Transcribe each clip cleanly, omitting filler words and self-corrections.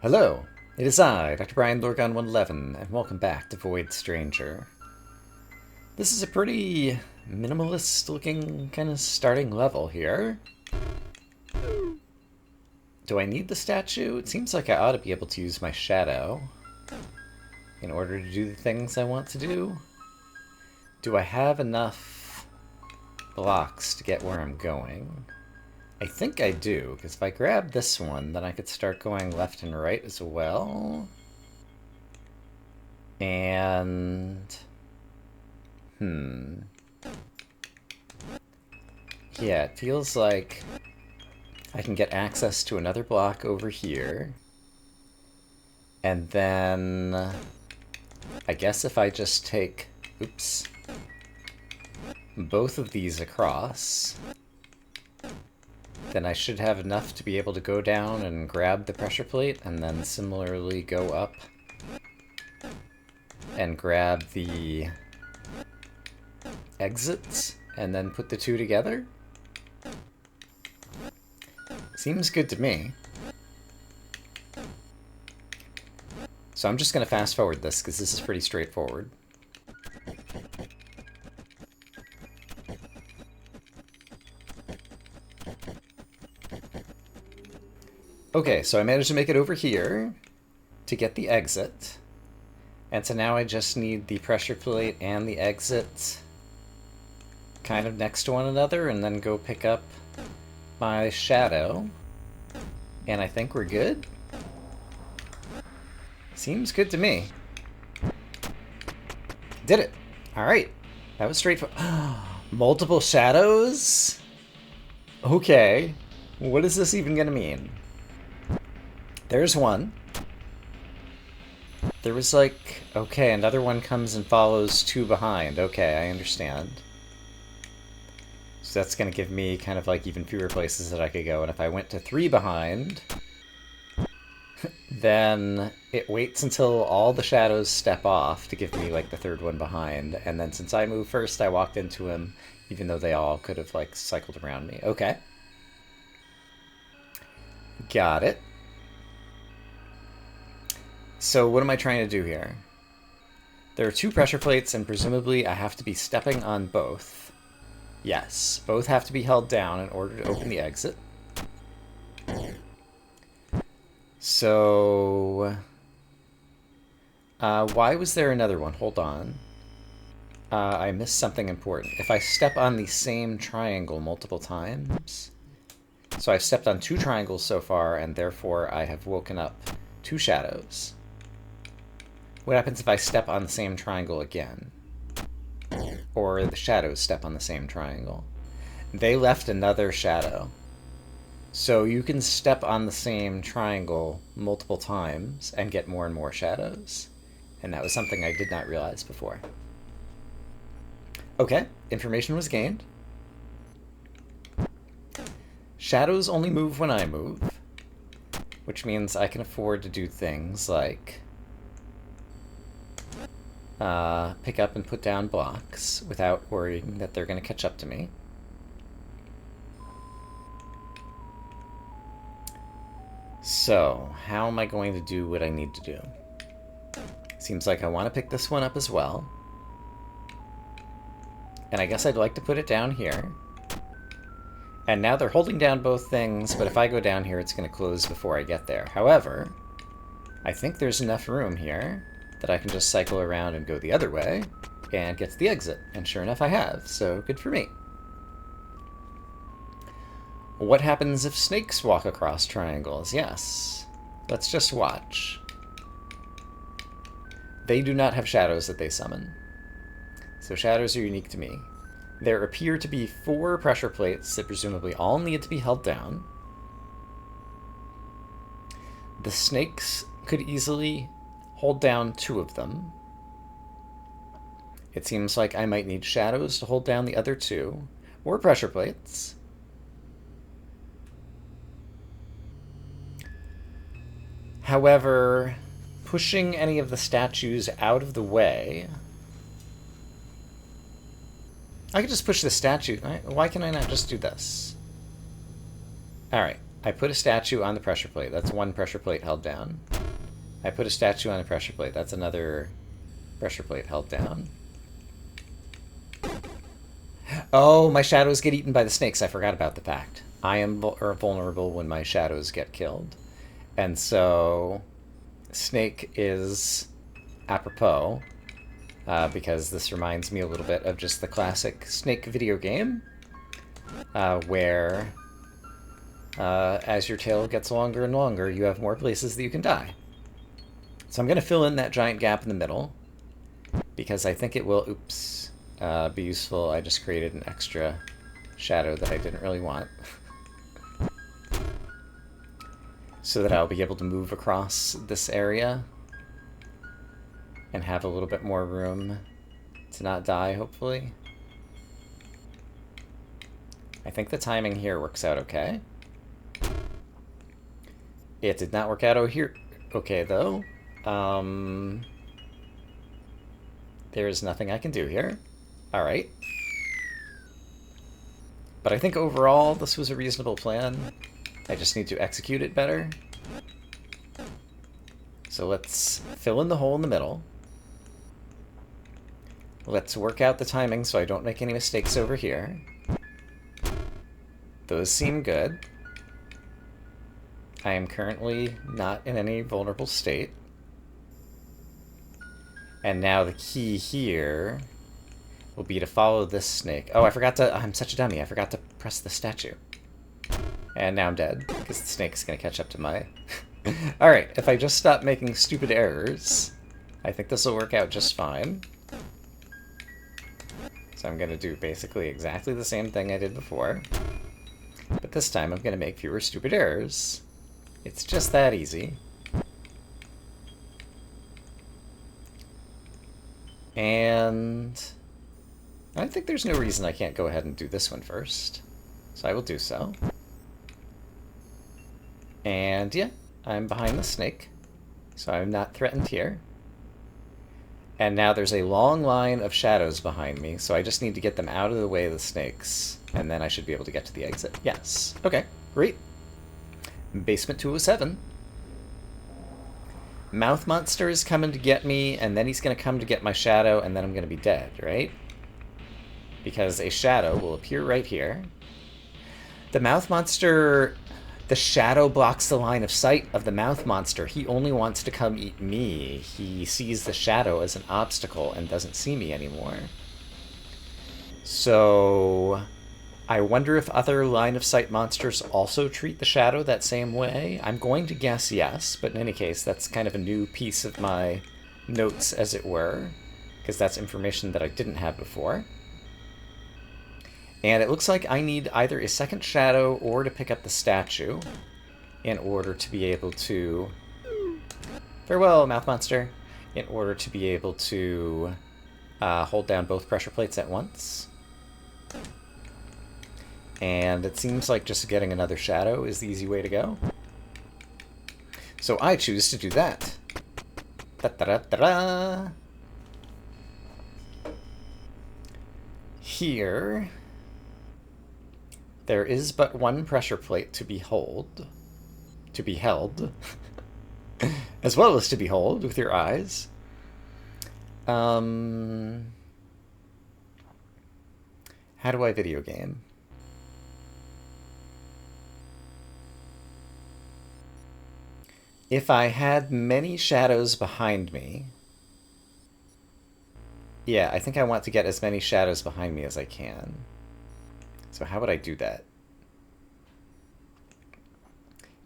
Hello, it is I, Dr. Brian Lorgon 111, and welcome back to Void Stranger. This is a pretty minimalist looking kind of starting level here. Do I need the statue? It seems like I ought to be able to use my shadow in order to do the things I want to do. Do I have enough blocks to get where I'm going? I think I do, because if I grab this one, then I could start going left and right as well. And... yeah, it feels like I can get access to another block over here. And then... I guess if I just take... oops. Both of these across... then I should have enough to be able to go down and grab the pressure plate, and then similarly go up and grab the exits, and then put the two together? Seems good to me. So I'm just going to fast forward this, because this is pretty straightforward. Okay, so I managed to make it over here to get the exit. And so now I just need the pressure plate and the exit kind of next to one another, and then go pick up my shadow. And I think we're good. Seems good to me. Did it. Alright. That was straightforward. Multiple shadows? Okay. What is this even gonna mean? There's one. There was like... okay, another one comes and follows two behind. Okay, I understand. So that's going to give me kind of like even fewer places that I could go. And if I went to three behind, then it waits until all the shadows step off to give me like the third one behind. And then since I moved first, I walked into him, even though they all could have like cycled around me. Okay. Got it. So what am I trying to do here? There are two pressure plates, and presumably I have to be stepping on both. Yes, both have to be held down in order to open the exit. So... why was there another one? Hold on. I missed something important. If I step on the same triangle multiple times... so I've stepped on two triangles so far, and therefore I have woken up two shadows. What happens if I step on the same triangle again? Or the shadows step on the same triangle? They left another shadow. So you can step on the same triangle multiple times and get more and more shadows. And that was something I did not realize before. Okay, information was gained. Shadows only move when I move, which means I can afford to do things like pick up and put down blocks without worrying that they're going to catch up to me. So, how am I going to do what I need to do? Seems like I want to pick this one up as well. And I guess I'd like to put it down here. And now they're holding down both things, but if I go down here, it's going to close before I get there. However, I think there's enough room here that I can just cycle around and go the other way and get to the exit. And sure enough, I have, so good for me. What happens if snakes walk across triangles? Yes. Let's just watch. They do not have shadows that they summon. So shadows are unique to me. There appear to be 4 pressure plates that presumably all need to be held down. The snakes could easily hold down 2 of them. It seems like I might need shadows to hold down the other 2, or pressure plates. However, pushing any of the statues out of the way... I could just push the statue. Why can I not just do this? Alright. I put a statue on the pressure plate. That's one pressure plate held down. I put a statue on a pressure plate. That's another pressure plate held down. Oh, my shadows get eaten by the snakes. I forgot about the fact. I am vulnerable when my shadows get killed. And so snake is apropos, because this reminds me a little bit of just the classic Snake video game, where as your tail gets longer and longer, you have more places that you can die. So I'm going to fill in that giant gap in the middle, because I think it will, be useful. I just created an extra shadow that I didn't really want. So that I'll be able to move across this area and have a little bit more room to not die, hopefully. I think the timing here works out okay. It did not work out okay, though. There's nothing I can do here. Alright. But I think overall this was a reasonable plan. I just need to execute it better. So let's fill in the hole in the middle. Let's work out the timing so I don't make any mistakes over here. Those seem good. I am currently not in any vulnerable state. And now the key here will be to follow this snake. Oh, I forgot to... I'm such a dummy. I forgot to press the statue. And now I'm dead, because the snake's going to catch up to my... Alright, if I just stop making stupid errors, I think this will work out just fine. So I'm going to do basically exactly the same thing I did before. But this time I'm going to make fewer stupid errors. It's just that easy. And I think there's no reason I can't go ahead and do this one first. So I will do so. And yeah, I'm behind the snake, so I'm not threatened here. And now there's a long line of shadows behind me, so I just need to get them out of the way of the snakes, and then I should be able to get to the exit. Yes. Okay, great. Basement 207. Mouth Monster is coming to get me, and then he's going to come to get my shadow, and then I'm going to be dead, right? Because a shadow will appear right here. The Mouth Monster... The shadow blocks the line of sight of the Mouth Monster. He only wants to come eat me. He sees the shadow as an obstacle and doesn't see me anymore. So I wonder if other line of sight monsters also treat the shadow that same way. I'm going to guess yes, but in any case, that's kind of a new piece of my notes, as it were, because that's information that I didn't have before. And it looks like I need either a second shadow or to pick up the statue in order to be able to... Farewell, Mouth Monster! In order to be able to hold down both pressure plates at once. And it seems like just getting another shadow is the easy way to go. So I choose to do that. Da-da-da-da-da! Here... There is but one pressure plate to be held, as well as to behold with your eyes. How do I video game? If I had many shadows behind me... Yeah, I think I want to get as many shadows behind me as I can. So how would I do that?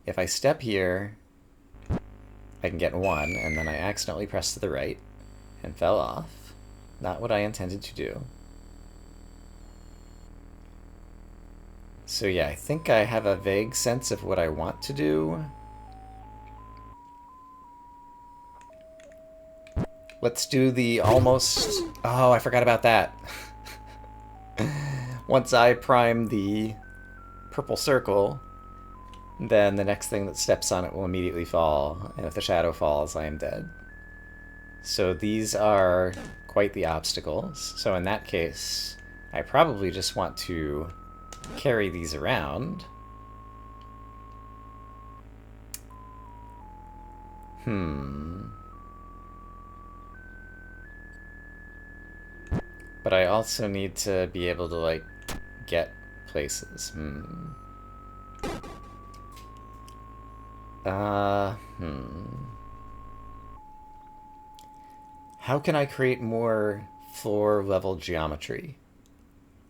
If I step here, I can get one, and then I accidentally pressed to the right and fell off. Not what I intended to do. So yeah, I think I have a vague sense of what I want to do. Let's do the almost... Oh, I forgot about that. Once I prime the purple circle, then the next thing that steps on it will immediately fall, and if the shadow falls, I am dead. So these are quite the obstacles. So in that case, I probably just want to carry these around. But I also need to be able to, like, get places. How can I create more floor-level geometry?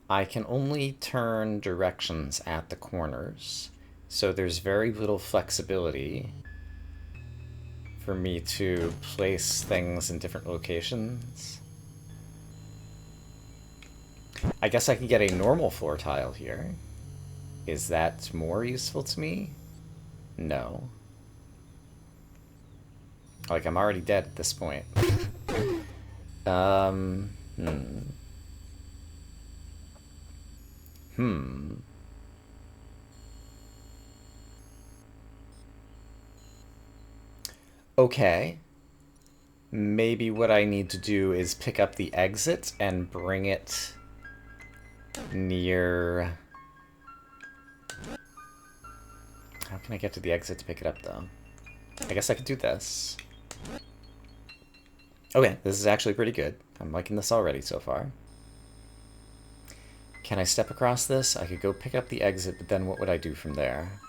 I can only turn directions at the corners, so there's very little flexibility for me to place things in different locations. I guess I can get a normal floor tile here. Is that more useful to me? No. Like, I'm already dead at this point. Okay. Maybe what I need to do is pick up the exit and bring it near... How can I get to the exit to pick it up, though? I guess I could do this. Okay, this is actually pretty good. I'm liking this already so far. Can I step across this? I could go pick up the exit, but then what would I do from there?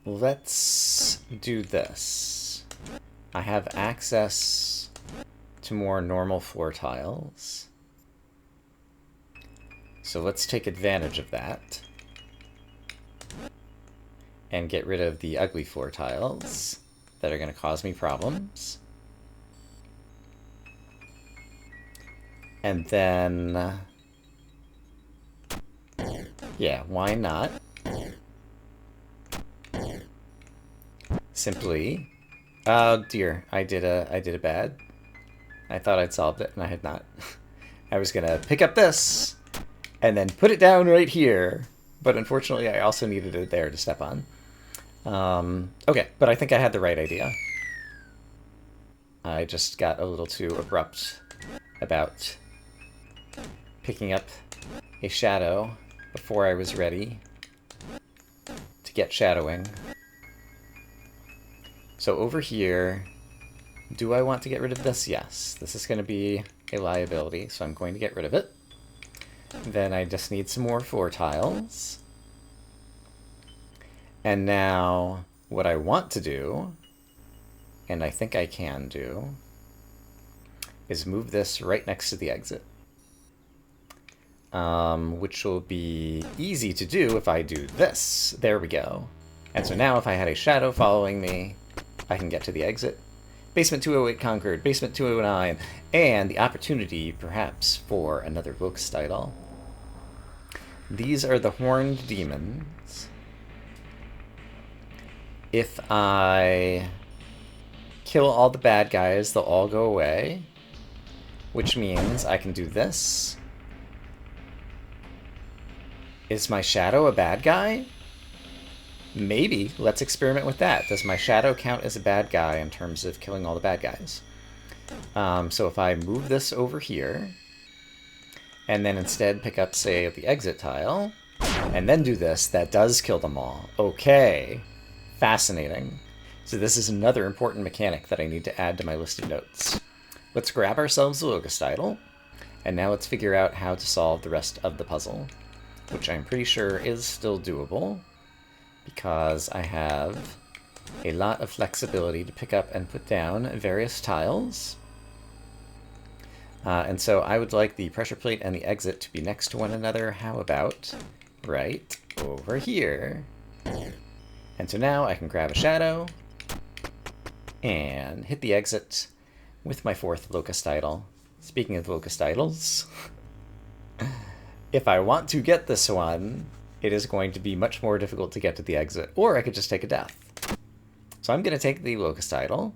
Let's do this. I have access to more normal floor tiles. So let's take advantage of that. And get rid of the ugly floor tiles that are going to cause me problems. And then... yeah, why not? Simply... oh dear, I did a bad. I thought I'd solved it, and I had not. I was gonna pick up this, and then put it down right here. But unfortunately, I also needed it there to step on. Okay, but I think I had the right idea. I just got a little too abrupt about picking up a shadow before I was ready to get shadowing. So over here, do I want to get rid of this? Yes. This is going to be a liability, so I'm going to get rid of it. Then I just need some more floor tiles. And now, what I want to do, and I think I can do, is move this right next to the exit. Which will be easy to do if I do this. There we go. And so now if I had a shadow following me, I can get to the exit. Basement 208 conquered, Basement 209, and the opportunity, perhaps, for another locust idol. These are the horned demons. If I kill all the bad guys, they'll all go away. Which means I can do this. Is my shadow a bad guy? Maybe. Let's experiment with that. Does my shadow count as a bad guy in terms of killing all the bad guys? So if I move this over here, and then instead pick up, say, the exit tile, and then do this, that does kill them all. Okay. Fascinating. So this is another important mechanic that I need to add to my list of notes. Let's grab ourselves the locust idol, and now let's figure out how to solve the rest of the puzzle, which I'm pretty sure is still doable, because I have a lot of flexibility to pick up and put down various tiles. And so I would like the pressure plate and the exit to be next to one another. How about right over here? And so now I can grab a shadow and hit the exit with my fourth locust idol. Speaking of locust idols, if I want to get this one, it is going to be much more difficult to get to the exit, or I could just take a death. So I'm going to take the locust idol.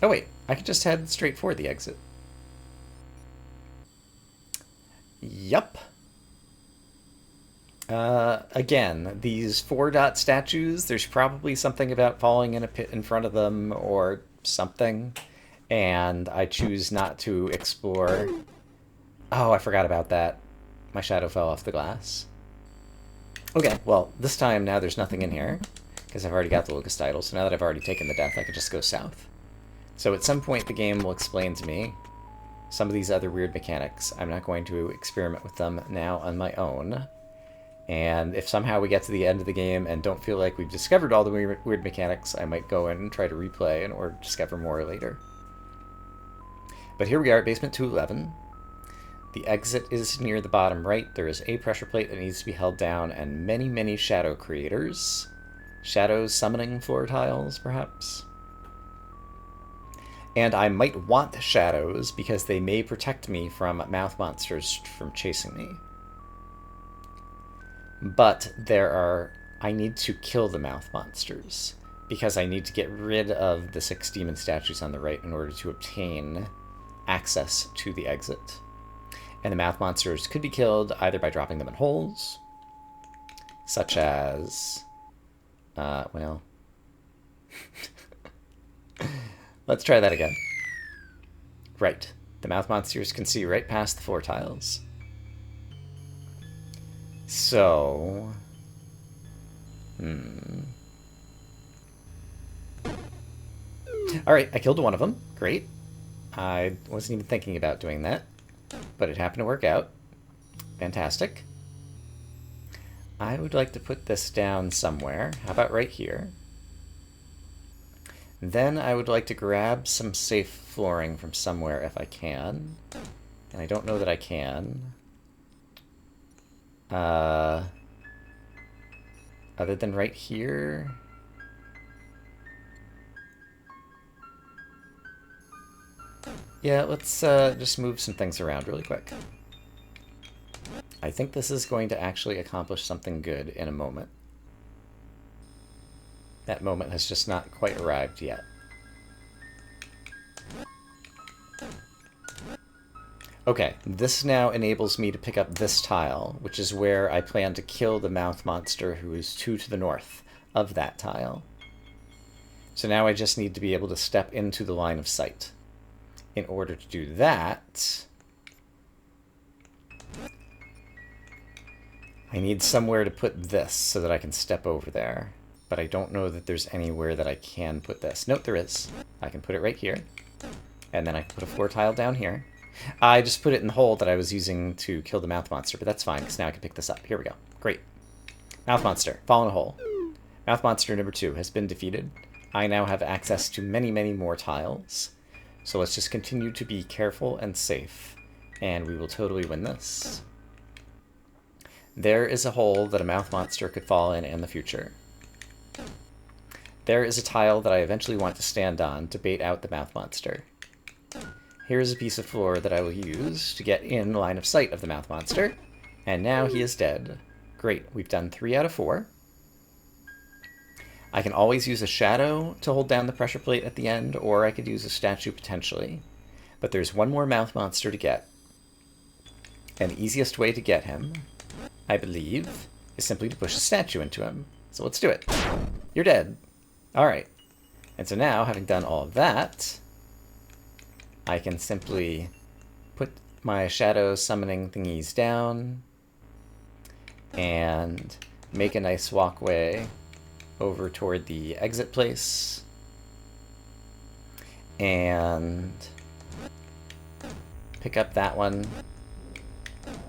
Oh wait, I could just head straight for the exit. Yup. Again, these 4-dot statues, there's probably something about falling in a pit in front of them or something, and I choose not to explore Oh, I forgot about that. My shadow fell off the glass. Okay, well, this time now there's nothing in here, because I've already got the locust idol, so now that I've already taken the death, I can just go south. So at some point the game will explain to me some of these other weird mechanics. I'm not going to experiment with them now on my own. And if somehow we get to the end of the game and don't feel like we've discovered all the weird mechanics, I might go in and try to replay and or discover more later. But here we are at basement 211. The exit is near the bottom right. There is a pressure plate that needs to be held down and many, many shadow creators. Shadows summoning floor tiles, perhaps? And I might want shadows because they may protect me from mouth monsters from chasing me. But I need to kill the mouth monsters because I need to get rid of the 6 demon statues on the right in order to obtain access to the exit. And the mouth monsters could be killed either by dropping them in holes, such as, well, let's try that again. Right. The mouth monsters can see right past the floor tiles. So... Alright, I killed one of them. Great. I wasn't even thinking about doing that, but it happened to work out. Fantastic. I would like to put this down somewhere. How about right here? Then I would like to grab some safe flooring from somewhere if I can. And I don't know that I can. Other than right here. Yeah, let's just move some things around really quick. I think this is going to actually accomplish something good in a moment. That moment has just not quite arrived yet. Okay, this now enables me to pick up this tile, which is where I plan to kill the mouth monster who is 2 to the north of that tile. So now I just need to be able to step into the line of sight. In order to do that, I need somewhere to put this so that I can step over there. But I don't know that there's anywhere that I can put this. Nope, there is. I can put it right here. And then I can put a floor tile down here. I just put it in the hole that I was using to kill the mouth monster, but that's fine, because now I can pick this up. Here we go. Great. Mouth monster. Fall in a hole. Mouth monster number 2 has been defeated. I now have access to many, many more tiles. So let's just continue to be careful and safe, and we will totally win this. There is a hole that a mouth monster could fall in the future. There is a tile that I eventually want to stand on to bait out the mouth monster. Here's a piece of floor that I will use to get in line of sight of the mouth monster. And now he is dead. Great, we've done 3 out of 4. I can always use a shadow to hold down the pressure plate at the end, or I could use a statue potentially. But there's one more mouth monster to get. And the easiest way to get him, I believe, is simply to push a statue into him. So let's do it. You're dead. Alright. And so now, having done all of that, I can simply put my shadow summoning thingies down and make a nice walkway over toward the exit place and pick up that one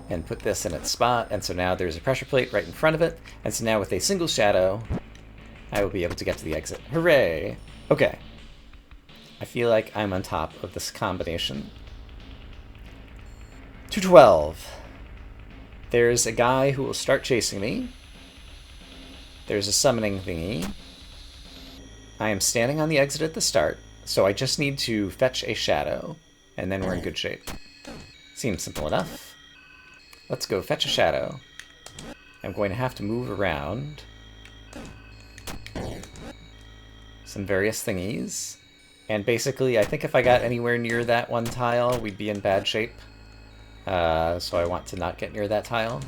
and put this in its spot. And so now there's a pressure plate right in front of it. And so now with a single shadow, I will be able to get to the exit. Hooray! Okay. I feel like I'm on top of this combination. 212. There's a guy who will start chasing me. There's a summoning thingy. I am standing on the exit at the start, so I just need to fetch a shadow, and then we're in good shape. Seems simple enough. Let's go fetch a shadow. I'm going to have to move around some various thingies. And basically, I think if I got anywhere near that one tile, we'd be in bad shape. So I want to not get near that tile.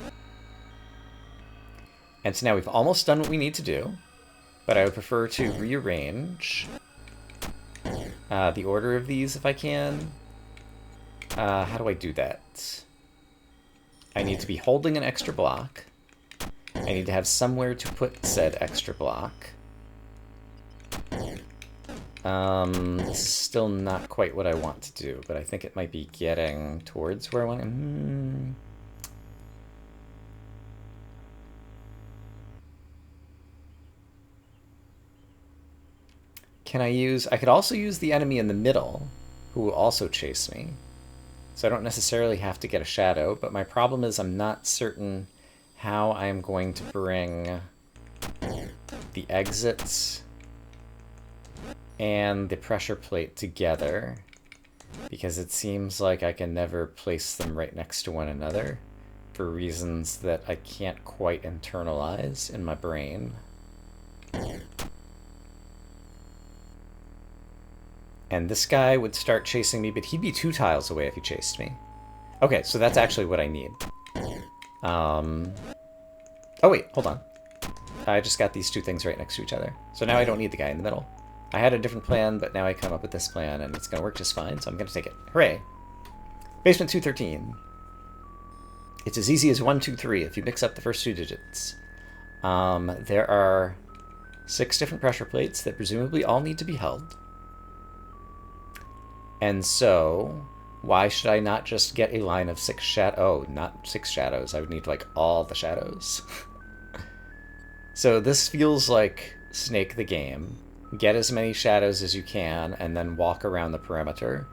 And so now we've almost done what we need to do, but I would prefer to rearrange the order of these if I can. How do I do that? I need to be holding an extra block. I need to have somewhere to put said extra block. This is still not quite what I want to do, but I think it might be getting towards where I want. Can I use... I could also use the enemy in the middle, who will also chase me. So I don't necessarily have to get a shadow, but my problem is I'm not certain how I'm going to bring the exits and the pressure plate together, because it seems like I can never place them right next to one another for reasons that I can't quite internalize in my brain. And this guy would start chasing me, but he'd be 2 tiles away if he chased me. Okay, so that's actually what I need. Oh wait, hold on. I just got these 2 things right next to each other. So now I don't need the guy in the middle. I had a different plan, but now I come up with this plan, and it's going to work just fine, so I'm going to take it. Hooray! Basement 213. It's as easy as 1, 2, 3 if you mix up the first 2 digits. There are 6 different pressure plates that presumably all need to be held. And so, why should I not just get a line of 6 shadows? Oh, not 6 shadows. I would need, like, all the shadows. So this feels like Snake the game. Get as many shadows as you can, and then walk around the perimeter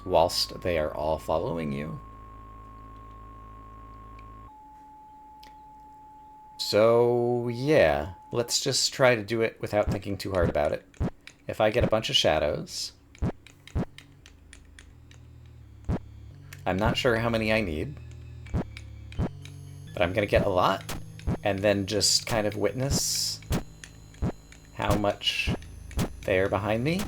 whilst they are all following you. So, yeah. Let's just try to do it without thinking too hard about it. If I get a bunch of shadows... I'm not sure how many I need, but I'm going to get a lot, and then just kind of witness how much they are behind me.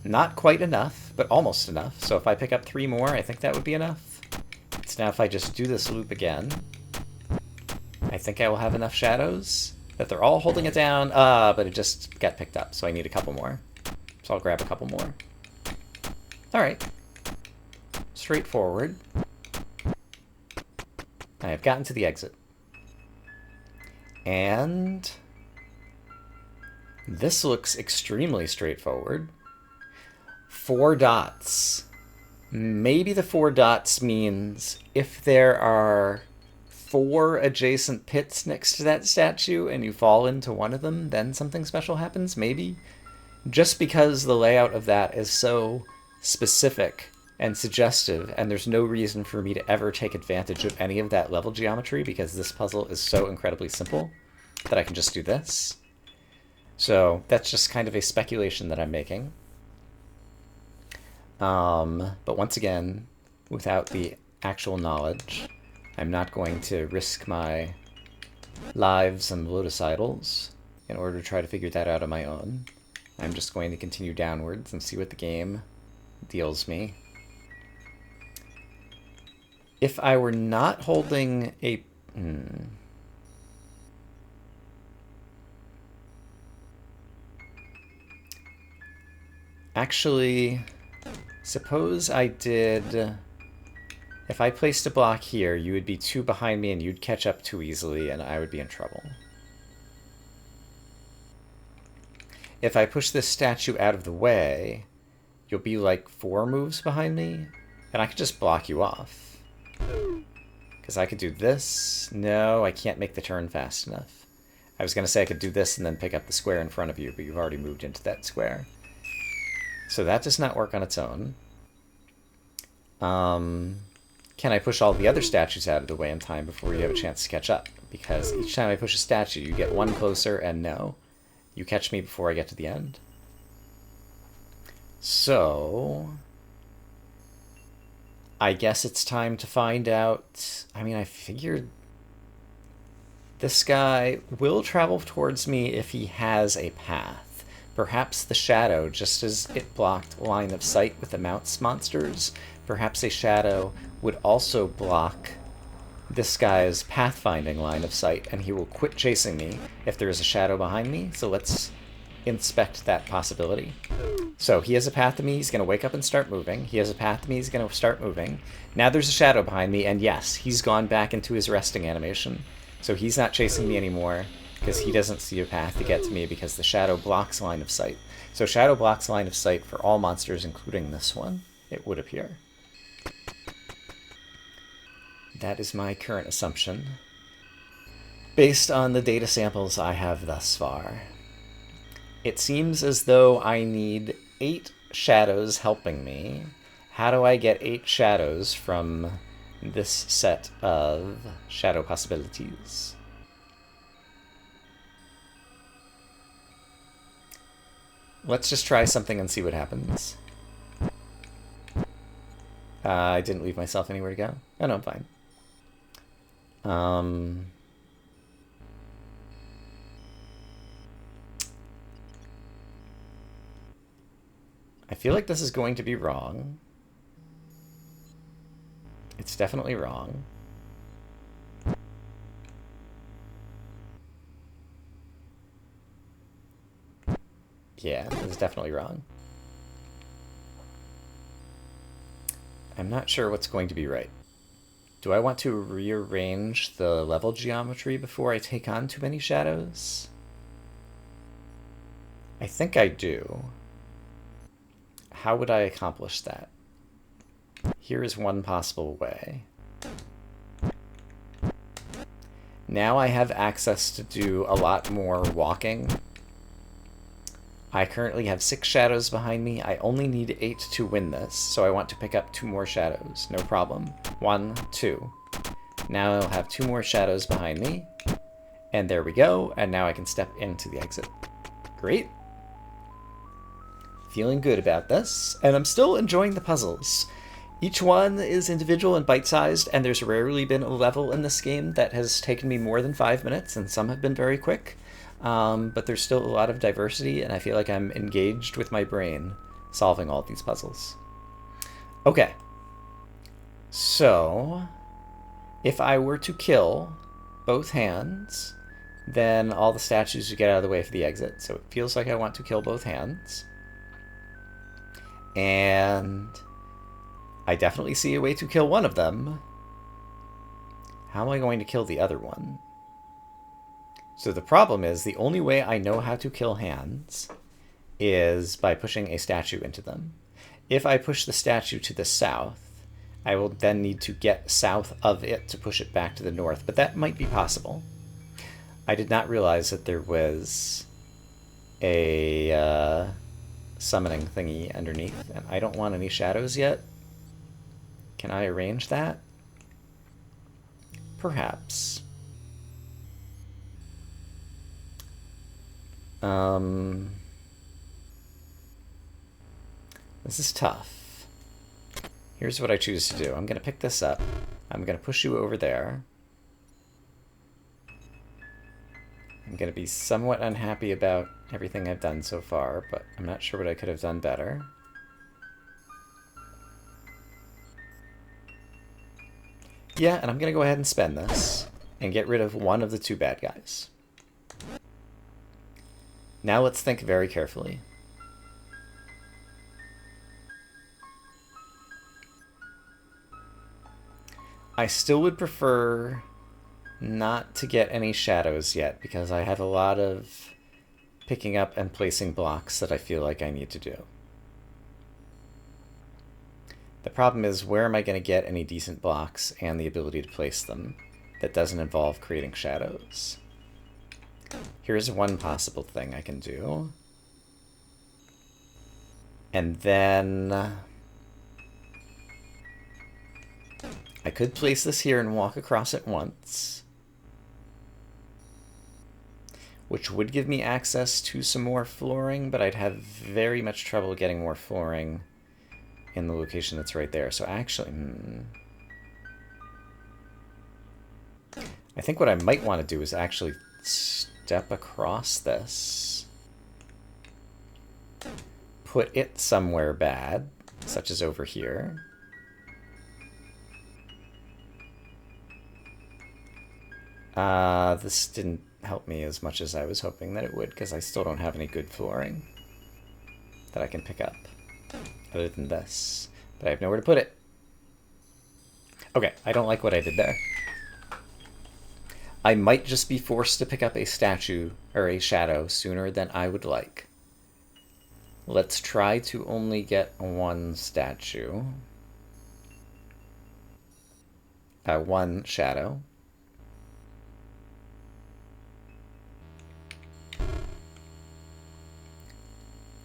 Not quite enough, but almost enough. So if I pick up 3 more, I think that would be enough. So now if I just do this loop again, I think I will have enough shadows that they're all holding it down. But it just got picked up, so I need a couple more. So I'll grab a couple more. All right. Straightforward. I have gotten to the exit. And this looks extremely straightforward. 4 dots. Maybe the 4 dots means if there are 4 adjacent pits next to that statue and you fall into one of them, then something special happens, maybe? Just because the layout of that is so specific and suggestive, and there's no reason for me to ever take advantage of any of that level geometry because this puzzle is so incredibly simple that I can just do this. So that's just kind of a speculation that I'm making. But once again, without the actual knowledge, I'm not going to risk my lives and Lotus Idols in order to try to figure that out on my own. I'm just going to continue downwards and see what the game deals me. If I were not holding a... Actually, suppose I did... If I placed a block here, you would be 2 behind me and you'd catch up too easily and I would be in trouble. If I push this statue out of the way, you'll be like 4 moves behind me and I could just block you off. Because I could do this. No, I can't make the turn fast enough. I was going to say I could do this and then pick up the square in front of you, but you've already moved into that square. So that does not work on its own. Can I push all the other statues out of the way in time before you have a chance to catch up? Because each time I push a statue, you get 1 closer, and no. You catch me before I get to the end. So... I guess it's time to find out... I mean, I figured... This guy will travel towards me if he has a path. Perhaps the shadow, just as it blocked line of sight with the mouse monsters, perhaps a shadow would also block this guy's pathfinding line of sight, and he will quit chasing me if there is a shadow behind me. So let's inspect that possibility. So he has a path to me, he's going to wake up and start moving. He has a path to me, he's going to start moving. Now there's a shadow behind me, and yes, he's gone back into his resting animation. So he's not chasing me anymore, because he doesn't see a path to get to me because the shadow blocks line of sight. So shadow blocks line of sight for all monsters, including this one, it would appear. That is my current assumption, based on the data samples I have thus far. It seems as though I need 8 shadows helping me. How do I get 8 shadows from this set of shadow possibilities? Let's just try something and see what happens. I didn't leave myself anywhere to go. Oh, no, I'm fine. I feel like this is going to be wrong. It's definitely wrong. Yeah, this is definitely wrong. I'm not sure what's going to be right. Do I want to rearrange the level geometry before I take on too many shadows? I think I do. How would I accomplish that? Here is one possible way. Now I have access to do a lot more walking. I currently have 6 shadows behind me. I only need 8 to win this, so I want to pick up 2 more shadows. No problem. 1, 2. Now I'll have 2 more shadows behind me. And there we go, and now I can step into the exit. Great. Feeling good about this, and I'm still enjoying the puzzles. Each one is individual and bite-sized, and there's rarely been a level in this game that has taken me more than 5 minutes, and some have been very quick. But there's still a lot of diversity, and I feel like I'm engaged with my brain solving all these puzzles. Okay. So, if I were to kill both hands, then all the statues would get out of the way for the exit. So it feels like I want to kill both hands. And I definitely see a way to kill one of them. How am I going to kill the other one? So the problem is, the only way I know how to kill hands is by pushing a statue into them. If I push the statue to the south, I will then need to get south of it to push it back to the north, but that might be possible. I did not realize that there was a summoning thingy underneath, and I don't want any shadows yet. Can I arrange that? Perhaps. This is tough. Here's what I choose to do. I'm going to pick this up. I'm going to push you over there. I'm going to be somewhat unhappy about everything I've done so far, but I'm not sure what I could have done better. Yeah, and I'm going to go ahead and spend this and get rid of one of the 2 bad guys. Now let's think very carefully. I still would prefer not to get any shadows yet, because I have a lot of picking up and placing blocks that I feel like I need to do. The problem is, where am I going to get any decent blocks and the ability to place them that doesn't involve creating shadows? Here's one possible thing I can do. And then I could place this here and walk across it once, which would give me access to some more flooring, but I'd have very much trouble getting more flooring in the location that's right there. So actually, I think what I might want to do is actually step across this, put it somewhere bad, such as over here. This didn't help me as much as I was hoping that it would, because I still don't have any good flooring that I can pick up, other than this. But I have nowhere to put it. Okay, I don't like what I did there. I might just be forced to pick up a statue, or a shadow, sooner than I would like. Let's try to only get one statue. One shadow.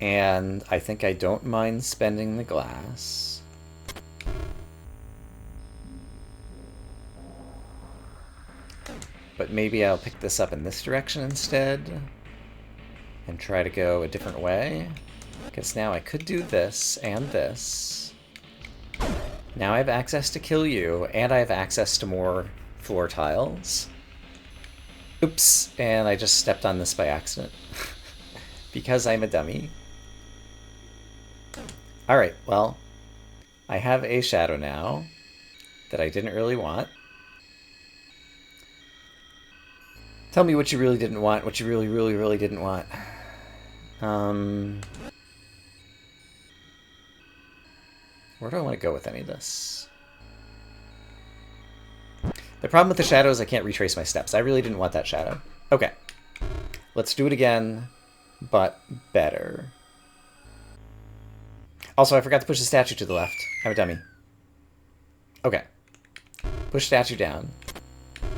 And I think I don't mind spending the glass. But maybe I'll pick this up in this direction instead. And try to go a different way. Because now I could do this and this. Now I have access to kill you, and I have access to more floor tiles. Oops, and I just stepped on this by accident. Because I'm a dummy. Alright, well, I have a shadow now that I didn't really want. Tell me what you really didn't want, what you really, really, really didn't want. Where do I want to go with any of this? The problem with the shadow is I can't retrace my steps. I really didn't want that shadow. Okay. Let's do it again, but better. Also, I forgot to push the statue to the left. I'm a dummy. Okay. Push statue down.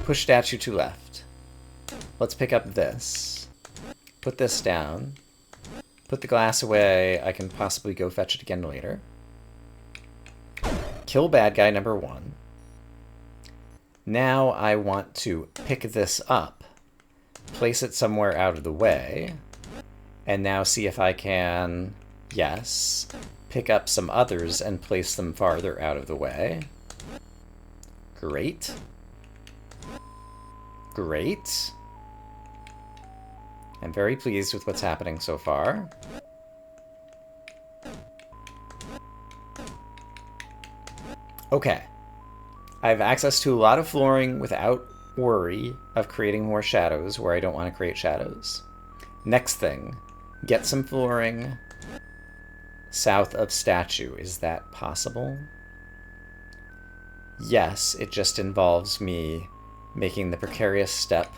Push statue to left. Let's pick up this. Put this down. Put the glass away. I can possibly go fetch it again later. Kill bad guy number 1. Now I want to pick this up, place it somewhere out of the way, and now see if I can, yes, pick up some others and place them farther out of the way. Great. Great. I'm very pleased with what's happening so far. Okay. I have access to a lot of flooring without worry of creating more shadows where I don't want to create shadows. Next thing, get some flooring south of statue. Is that possible? Yes, it just involves me making the precarious step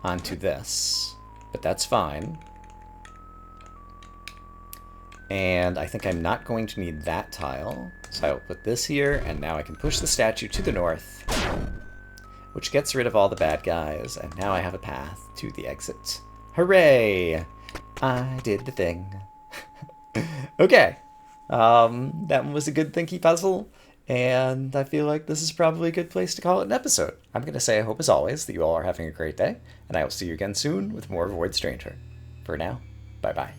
onto this, but that's fine. And I think I'm not going to need that tile, so I will put this here, and now I can push the statue to the north, which gets rid of all the bad guys, and now I have a path to the exit. Hooray! I did the thing. Okay, that was a good thinky puzzle, and I feel like this is probably a good place to call it an episode. I'm going to say I hope, as always, that you all are having a great day, and I will see you again soon with more Void Stranger. For now, bye-bye.